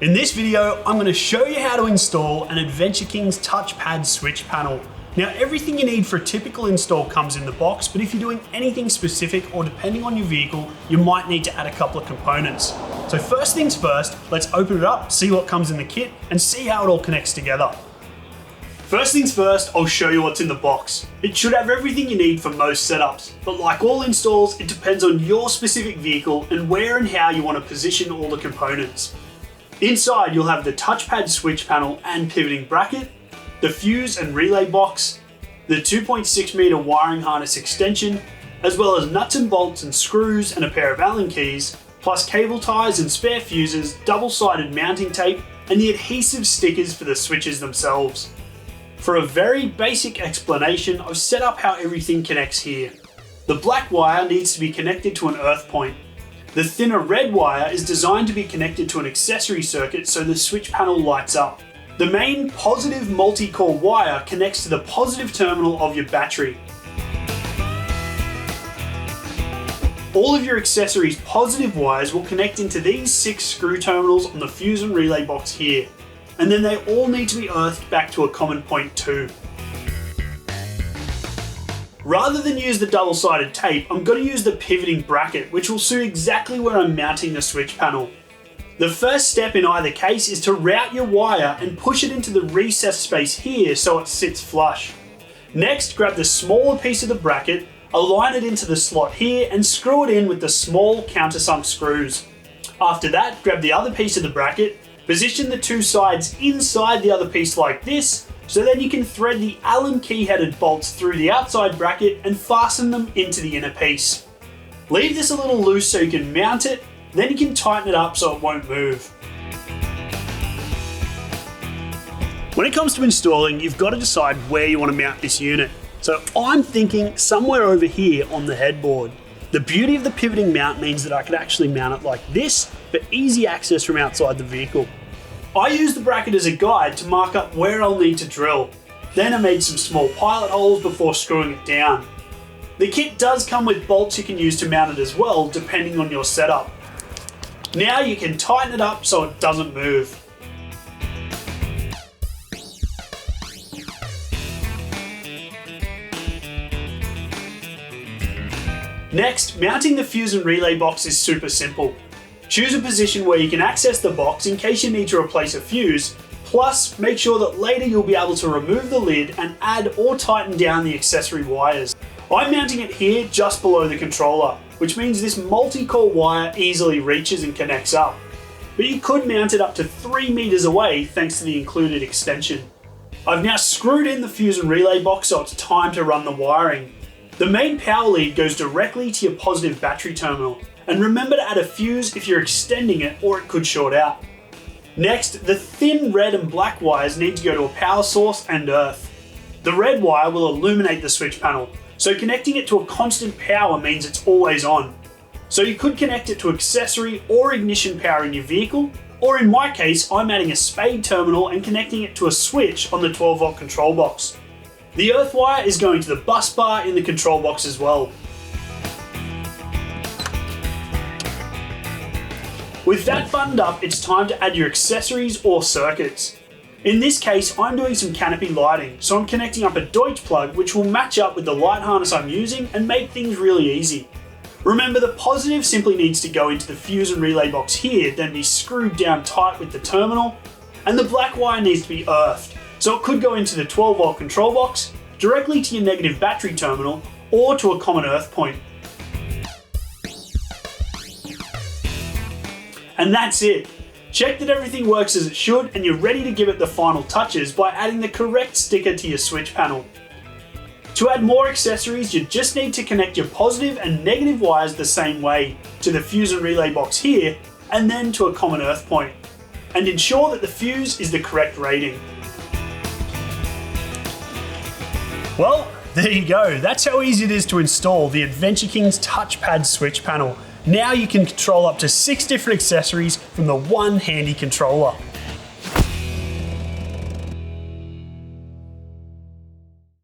In this video, I'm going to show you how to install an Adventure King's touchpad switch panel. Now, everything you need for a typical install comes in the box, but if you're doing anything specific or depending on your vehicle, you might need to add a couple of components. So first things first, let's open it up, see what comes in the kit, and see how it all connects together. First things first, I'll show you what's in the box. It should have everything you need for most setups, but like all installs, it depends on your specific vehicle and where and how you want to position all the components. Inside, you'll have the touchpad switch panel and pivoting bracket, the fuse and relay box, the 2.6 meter wiring harness extension, as well as nuts and bolts and screws and a pair of Allen keys, plus cable ties and spare fuses, double-sided mounting tape, and the adhesive stickers for the switches themselves. For a very basic explanation, I've set up how everything connects here. The black wire needs to be connected to an earth point. The thinner red wire is designed to be connected to an accessory circuit so the switch panel lights up. The main positive multi-core wire connects to the positive terminal of your battery. All of your accessories' positive wires will connect into these 6 screw terminals on the fuse and relay box here, and then they all need to be earthed back to a common point too. Rather than use the double-sided tape, I'm going to use the pivoting bracket, which will suit exactly where I'm mounting the switch panel. The first step in either case is to route your wire and push it into the recess space here so it sits flush. Next, grab the smaller piece of the bracket, align it into the slot here and screw it in with the small countersunk screws. After that, grab the other piece of the bracket, position the 2 sides inside the other piece like this, so then you can thread the Allen key-headed bolts through the outside bracket and fasten them into the inner piece. Leave this a little loose so you can mount it, then you can tighten it up so it won't move. When it comes to installing, you've got to decide where you want to mount this unit. So I'm thinking somewhere over here on the headboard. The beauty of the pivoting mount means that I can actually mount it like this for easy access from outside the vehicle. I use the bracket as a guide to mark up where I'll need to drill. Then I made some small pilot holes before screwing it down. The kit does come with bolts you can use to mount it as well, depending on your setup. Now you can tighten it up so it doesn't move. Next, mounting the fuse and relay box is super simple. Choose a position where you can access the box in case you need to replace a fuse, plus make sure that later you'll be able to remove the lid and add or tighten down the accessory wires. I'm mounting it here just below the controller, which means this multi-core wire easily reaches and connects up. But you could mount it up to 3 meters away thanks to the included extension. I've now screwed in the fuse and relay box so it's time to run the wiring. The main power lead goes directly to your positive battery terminal, and remember to add a fuse if you're extending it or it could short out. Next, the thin red and black wires need to go to a power source and earth. The red wire will illuminate the switch panel, so connecting it to a constant power means it's always on. So you could connect it to accessory or ignition power in your vehicle, or in my case, I'm adding a spade terminal and connecting it to a switch on the 12-volt control box. The earth wire is going to the bus bar in the control box as well. With that buttoned up, it's time to add your accessories or circuits. In this case, I'm doing some canopy lighting, so I'm connecting up a Deutsch plug which will match up with the light harness I'm using and make things really easy. Remember, the positive simply needs to go into the fuse and relay box here, then be screwed down tight with the terminal, and the black wire needs to be earthed, so it could go into the 12-volt control box, directly to your negative battery terminal, or to a common earth point. And that's it. Check that everything works as it should and you're ready to give it the final touches by adding the correct sticker to your switch panel. To add more accessories, you just need to connect your positive and negative wires the same way to the fuse and relay box here and then to a common earth point. And ensure that the fuse is the correct rating. Well, there you go. That's how easy it is to install the Adventure King's touchpad switch panel. Now you can control up to 6 different accessories from the one handy controller.